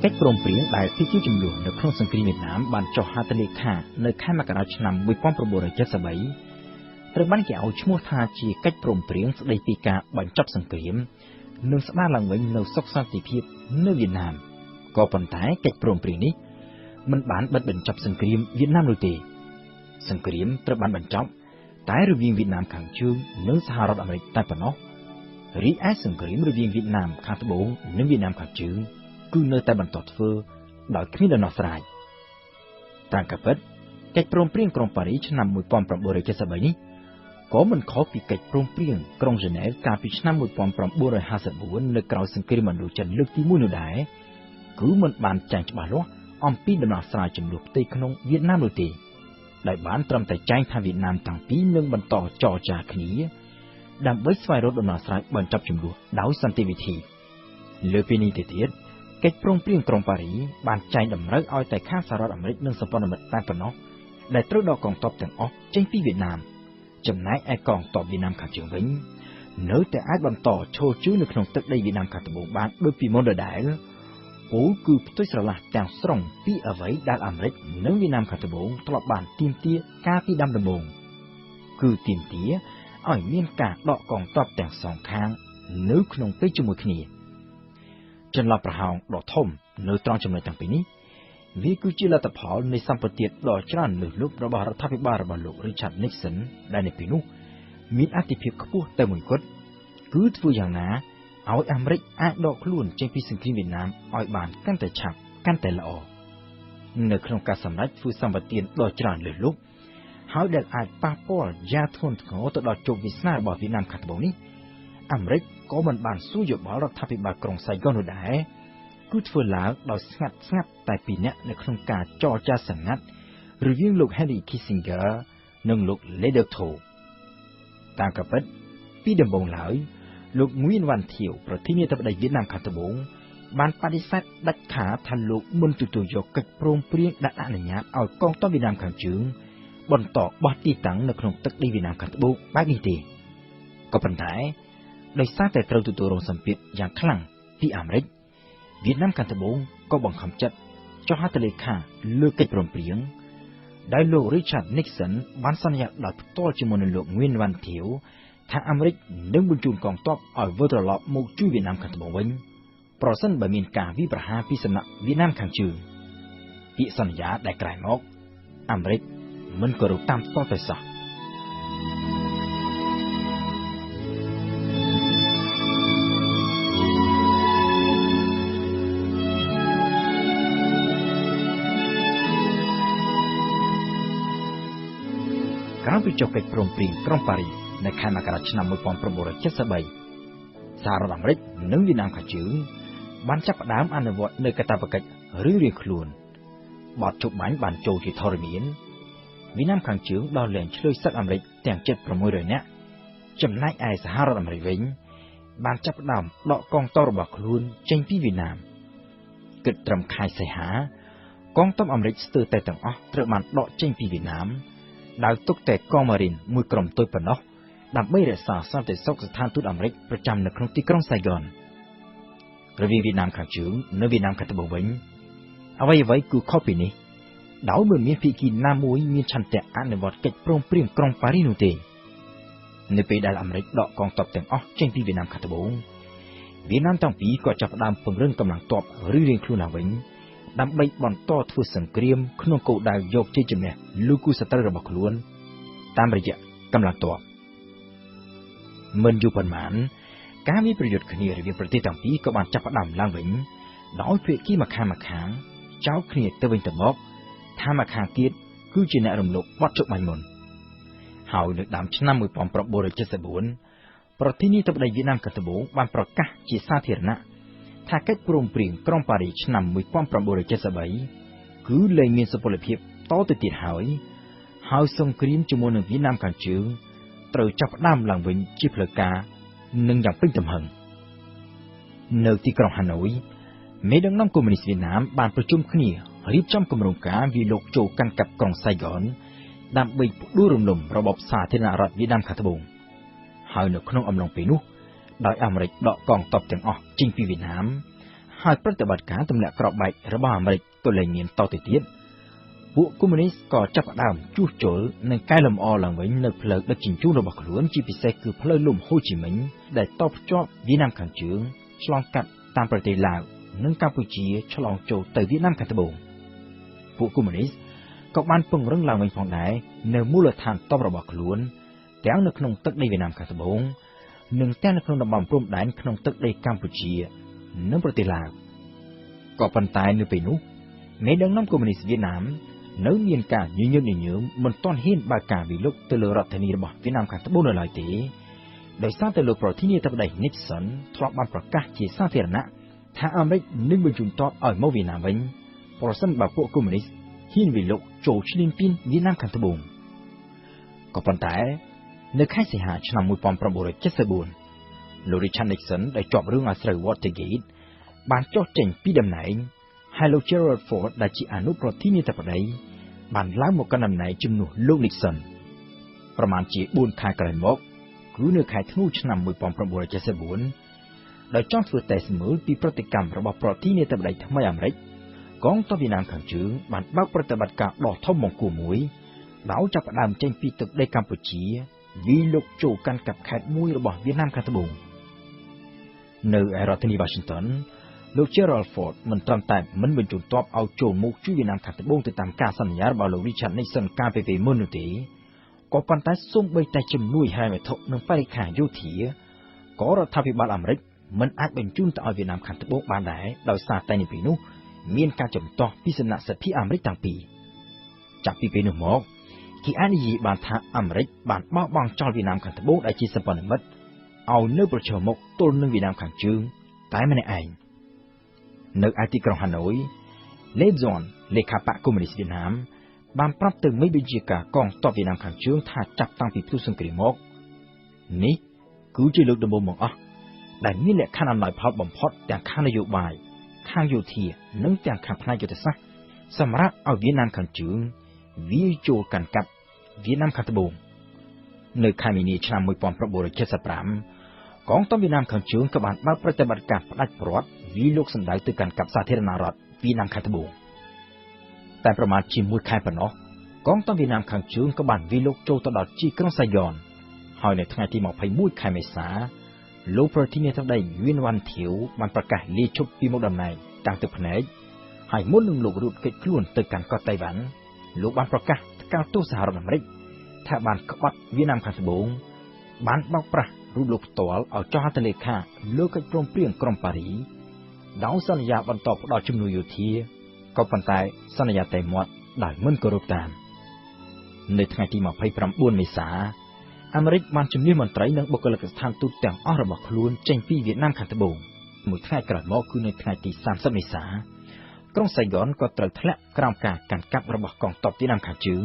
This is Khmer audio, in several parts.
កិច្ចព្រមព្រៀងដែលទីជាចំនួននៅក្នុងសង្គ្រាមវៀតណាមបានចុះហត្ថលេខានៅខែមករាឆ្នាំ1973ត្រូវបានគេឲ្យឈ្មោះថាជាកិច្ចព្រមព្រៀងស្តីពីការបញ្ចប់សង្គ្រាមនិងស្ដារឡើងវិញនូវសុខសន្តិភាពនៅវៀតណាមក៏ប៉ុន្តែកិច្ចព្រមព្រៀងនេះមិនបានបិទបញ្ចប់សង្គ្រាមវៀតណាមនោះទេសង្គ្រាមត្រូវបានបញ្ចប់តែរវាងវៀតណាមខាងជើងនិងសហរដ្ឋអាមេរិកតែប៉ុណ្ណោះរីឯសង្គ្រាមរវាងវៀតណាមខាងត្បូងនិងវៀតណាមខាងជើងគឺនៅតែបន្តធ្វើដោយគ្មានដំណោះស្រាយតាមការពិតកិច្ចព្រមព្រៀងក្រុងប៉ារីសឆ្នាំ1973នេះក៏មិនខុសពីកិច្ចព្រមព្រៀងក្រុងហ្សឺណែវកាលពីឆ្នាំ1954នៅក្រោយសង្គ្រាមឥណ្ឌូចិនលើកទី1នោះដែរគឺមិនបានចែងច្បាស់លាស់អំពីដំណោះស្រាយចំនួនផ្ទៃក្នុងវៀតណាមនោះទេដែលបានត្រឹមតែចែងថាវៀតណាមទាំងពីរនឹងបន្តចរចាគ្នាដើម្បីស្វែងរកដំណោះស្រាយបញ្ចប់ចំនួនដោយសន្តិវិធីលើពីនេះទៅទៀតកិច្ចព្រមព្រៀងក្រុងប៉ារីសបានចែងតម្រូវឲ្យតែខាងសហរដ្ឋអាមេរិកនិងសម្ព័ន្ធមិត្តតែប៉ុណ្ណោះដែលត្រូវដកកងទ័ពទាំងអស់ចេញពីវៀតណាមចំណែកឯកងទ័ពវៀតណាមខាងជើងវិញនៅតែអាចបន្តឈរជើងនៅក្នុងទឹកដីវៀតណាមខាងត្បូងបានដូចពីមុនដដែលពលគឺផ្ទុយស្រឡះទាំងស្រុងពីអ្វីដែលអាមេរិកនិងវៀតណាមខាងត្បូងធ្លាប់បានទាមទារកាលពីដើមដំបូងគឺទាមទារឲ្យមានការដកកងទ័ពទាំងសងខាងនៅក្នុងពេលជាមួយគ្នាចន្លោះប្រហោងដ៏ធំនៅត្រង់ចំណុចទាំងពីរនេះវាគឺជាលទ្ធផលនៃសម្បទានដ៏ច្រើនលើសលប់របស់រដ្ឋាភិបាលរបស់លោក Richard Nixon ដែលនៅពេលនោះមានអធិភាពខ្ពស់តែមួយគត់គឺធ្វើយ៉ាងណាឲ្យអាមេរិកអាចដកខ្លួនចេញពីសង្គ្រាមវៀតណាមឲ្យបានកាន់តែឆាប់កាន់តែល្អនៅក្នុងការសម្រេចធ្វើសម្បទានដ៏ច្រើនលើសលប់ហើយដែលអាចប៉ះពាល់យ៉ាងធ្ងន់ធ្ងរទៅដល់ជោគវាសនារបស់វៀតណាមខាងត្បូងនេះអាមេរិកក៏មិនបានសួរយោបល់រដ្ឋាភិបាលក្រុងសៃហ្គននោះដែរគឺធ្វើឡើងដោយស្ងាត់តែពីរនាក់នៅក្នុងការចរចាសម្ងាត់រវាងលោក Henry Kissinger និងលោក Le Duc Tho តាមការពិតពីដំបូងឡើយលោក Nguyen Van Thieu ប្រធានាធិបតីវៀតណាមខាងត្បូងបានបដិសេធដាច់ខាតថាលោកមិនទទួលយកកិច្ចព្រមព្រៀងដែលអនុញ្ញាតឲ្យកងទ័ពវៀតណាមខាងជើងបន្តបោះទីតាំងនៅក្នុងទឹកដីវៀតណាមខាងត្បូងបែបនេះទេក៏ប៉ុន្តែដោយសារតែត្រូវទទួលរងសម្ពាធយ៉ាងខ្លាំងពីអាមេរិកវៀតណាមខាងត្បូងក៏បង្ខំចិត្តចុះហត្ថលេខាលើកិច្ចព្រមព្រៀងដែលលោក Richard Nixon បានសន្យាដោយផ្ទាល់ជាមួយនឹងលោក Nguyen Van Thieu ថាអាមេរិកនឹងបញ្ជូនកងទ័ពឲ្យវិលត្រឡប់មកជួយវៀតណាមខាងត្បូងវិញប្រសិនបើមានការវាយប្រហារពីសំណាក់វៀតណាមខាងជើងពាក្យសន្យាដែលក្រោយមកអាមេរិកមិនគោរពតាមតទៅសោះក្រោយពីចុះកិច្ចព្រមព្រៀងក្រុងប៉ារីសនៅខែមករាឆ្នាំ1973សហរដ្ឋអាមេរិកនិងវៀតណាមខាងជើងបានចាប់ផ្ដើមអនុវត្តនូវកាតព្វកិច្ចរៀងៗខ្លួនបទជប់បាញ់បានចូលជាធរមានវៀតណាមខាងជើងដល់លែងឆ្លើយសឹកអាមេរិកទាំងជិត600នាក់ចំណែកឯសហរដ្ឋអាមេរិកវិញបានចាប់ផ្ដើមដកកងទ័ពរបស់ខ្លួនចេញពីវៀតណាមគិតត្រឹមខែសីហាកងទ័ពអាមេរិកស្ទើរតែទាំងអស់ត្រូវបានដកចេញពីវៀតណាមដោយទុកតែកងម៉ារីនមួយក្រុមតូចប៉ុណ្ណោះដើម្បីរក្សាសន្តិសុខស្ថានទូតអាមេរិកប្រចាំនៅក្នុងទីក្រុងសៃហ្គនរវាងវៀតណាមខាងជើងនិងវៀតណាមខាងត្បូងវិញអ្វីគឺខុសពីនេះដោយមិនមានភាគីណាមួយមានឆន្ទៈអនុវត្តកិច្ចព្រមព្រៀងក្រុងប៉ារីសនោះទេនៅពេលដែលអាមេរិកដកកងទ័ពទាំងអស់ចេញពីវៀតណាមខាងត្បូងវៀតណាមទាំងពីរក៏ចាប់ផ្ដើមពង្រឹងកម្លាំងទ័ពរៀងៗខ្លួនឡើងវិញដើម្បីបន្តធ្វើសង្គ្រាមក្នុងគោលដៅយកជ័យជំនះលើគូសត្រូវរបស់ខ្លួនតាមរយៈកម្លាំងទ័ពមិនយូរប៉ុន្មានការមានប្រយុទ្ធគ្នារវាងប្រទេសទាំងពីរក៏បានចាប់ផ្ដើមឡើងវិញដោយភាគីម្ខាងចោទគ្នាទៅវិញទៅមកថាម្ខាងទៀតគឺជាអ្នករំលោភបទជប់បាញ់មុនហើយនៅដើមឆ្នាំ1974ប្រធានាធិបតីវៀតណាមខាងត្បូងបានប្រកាសជាសាធារណៈថាកិច្ចព្រមព្រៀងក្រុងប៉ារីសឆ្នាំ1973គឺលែងមានសុពលភាពតទៅទៀតហើយសង្គ្រាមជាមួយនឹងវៀតណាមខាងជើងត្រូវចាប់ផ្ដើមឡើងវិញជាផ្លូវការនិងយ៉ាងពេញទំហឹងនៅទីក្រុងហាណូយមេដឹកនាំកុម្មុយនីសវៀតណាមបានប្រជុំគ្នារៀបចំគម្រោងការវាយលុកចូលកាន់កាប់ក្រុងសៃហ្គនដើម្បីផ្ដួលរំលំរបបសាធារណរដ្ឋវៀតណាមខាងត្បូងហើយនៅក្នុងអំឡុងពេលនោះដោយអាមេរិកដកកងទ័ពទាំងអស់ចេញពីវៀតណាមហ ហើយប្រតិបត្តិការទម្លាក់គ្រាប់បែករបស់អាមេរិកក៏លែងមានតទៅទៀតពួកកុម្មុយនីសក៏ចាប់ផ្ដើមជួសជុលនិងកែលម្អឡើងវិញនៅផ្លូវដឹកជញ្ជូនរបស់ខ្លួនជាពិសេសគឺផ្លូវលំហូជីមិញដែលតភ្ជាប់វៀតណាមខាងជើងឆ្លងកាត់តាមប្រទេសឡាវនិងកម្ពុជាឆ្លងចូលទៅវៀតណាមខាងត្បូងពួកកុម្មុយនីសក៏បានពង្រឹងឡើងវិញផងដែរនៅមូលដ្ឋានទ័ពរបស់ខ្លួនទាំងនៅក្នុងទឹកដីវៀតណាមខាងត្បូងនិងទាំងនៅក្នុងតំបន់ព្រំដែនក្នុងទឹកដីកម្ពុជានិងប្រទេសឡាវក៏ប៉ុន្តែនៅពេលនោះមេដឹកនាំកុម្មុយនីសវៀតណាមនៅមានការញញឹមមិនទាន់ហ៊ានបើកការវិលុកទៅលើរដ្ឋធានីរបស់វៀតណាមខាងត្បូងនៅឡើយទេដោយសារតែលោកប្រធានាធិបតី Nixon ធ្លាប់បានប្រកាសជាសាធារណៈថាអាមេរិកនឹងបញ្ជូនទ័ពឲ្យមកវៀតណាមវិញប្រសិនបើពួកកុម្មុយនីសហ៊ានវិលុកចូលឈ្លានពានវៀតណាមខាងត្បូងក៏ប៉ុន្តែនៅខែសីហាឆ្នាំ1974លោក Richard Nixon ដែលជាប់រឿងអាស្រូវ Watergate បានចុះចេញពីតំណែងហើយលោក Gerald Ford ដែលជាអនុប្រធានាធិបតីបានឡើងមកកាន់តំណែងជំនួសលោក Nixon ប្រមាណជា4ខែក្រោយមកគឺនៅខែធ្នូឆ្នាំ1974ដោយចង់ធ្វើតេស្តមើលពីប្រតិកម្មរបស់ប្រធានាធិបតីថ្មីអាមេរិកកងទ័ពវៀតណាមខាងជើងបានបើកប្រតិបត្តិការដ៏ធំបង្គួរមួយដោយចាប់ផ្ដើមចេញពីទឹកដីកម្ពុជាវាយលុកចូលកាន់កាប់ខេត្តមួយរបស់វៀតណាមខាងត្បូងនៅឯរដ្ឋធានី Washington លោក Gerald Ford មិនត្រឹមតែមិនបញ្ជូនទ័ពឲ្យចូលមកជួយវៀតណាមខាងត្បូងទៅតាមការសន្យារបស់លោក Richard Nixon កាលពីពេលមុននោះទេក៏ប៉ុន្តែសូម្បីតែជំនួយហិរញ្ញវត្ថុនិងបរិក្ខារយោធាក៏រដ្ឋាភិបាលអាមេរិកមិនអាចបញ្ជូនទៅឲ្យវៀតណាមខាងត្បូងបានដែរដោយសារតែនៅពេលនោះមានការជំទាស់ពីសំណាក់សភាអាមេរិកទាំងពីរចាប់ពីពេលនោះមកគេអាចនិយាយបានថាអាមេរិកបានបោះបង់ចោលវៀតណាមខាងត្បូងដែលជាសម្ព័ន្ធមិត្តឲ្យនៅប្រឈមមុខទល់នឹងវៀតណាមខាងជើងតែម្នាក់ឯងនៅឯទីក្រុងហាណូយលេហ្សុនលេខាបកកុម្មុយនីសវៀតណាមបានប្រាប់ទៅមេបញ្ជាការកងទ័ពវៀតណាមខាងជើងថាចាប់តាំងពីផ្ទុះសង្គ្រាមមកនេះគឺជាលើកដំបូងបង្អស់ដែលមានលក្ខខណ្ឌអំណោយផលបំផុតទាំងខាងនយោបាយខាងយោធានិងទាំងខាងផ្នែកយុទ្ធសាស្ត្រសម្រាប់ឲ្យវៀតណាមខាងជើងវាយចូលកាន់កាប់វៀតណាមខាងត្បូងនៅខែមីនាឆ្នាំ1975កងទ័ពវៀតណាមខាងជើងក៏បានបើកប្រតិបត្តិការផ្ដាច់ព្រាត់វាយលុកសម្ដៅទៅកាន់កាប់សាធារណរដ្ឋវៀតណាមខាងត្បូងតែប្រមាណជាមួយខែប៉ុណ្ណោះកងទ័ពវៀតណាមខាងជើងក៏បានវាយលុកចូលទៅដល់ទីក្រុងសាយ៉នហើយនៅថ្ងៃទី21ខែមេសាលោកប្រធានាធិបតីយួនវ៉ាន់ធាវបានប្រកាសលាឈប់ពីមុខតំណែងតាំងទឹកភ្នែកហើយមុននឹងលោករត់គេចខ្លួនទៅកាន់កោះតៃវ៉ាន់លោកបានប្រកាសថ្កោលទោសសហរដ្ឋអាមេរិកថាបានក្បត់វៀតណាមខាងត្បូងបានបោកប្រាស់រូបលោកផ្ទាល់ឲ្យចុះហត្ថលេខាលើកិច្ចព្រមព្រៀងក្រុងប៉ារីដោយសន្យាបន្តផ្ដល់ជំនួយយោធាក៏ប៉ុន្តែសន្យាតែមាត់ដោយមិនគោរពតាមនៅថ្ងៃទី29មេសាអាមេរិកបានជំនះមន្ត្រីនិងបុគ្គលិកស្ថានទូតទាំងអស់របស់ខ្លួនចេញពីវៀតណាមខាងត្បូងមួយថ្ងៃក្រោយមកគឺនៅថ្ងៃទី30មេសាក្រុងសាយ៉នក៏ត្រូវធ្លាក់ក្រោមការកាន់កាប់របស់កងទ័ពវៀតណាមខាងជើង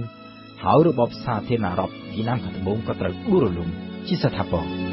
ហើយរបបសាធារណរដ្ឋវៀតណាមខាងត្បូងក៏ត្រូវដួលរលំជាស្ថាពរ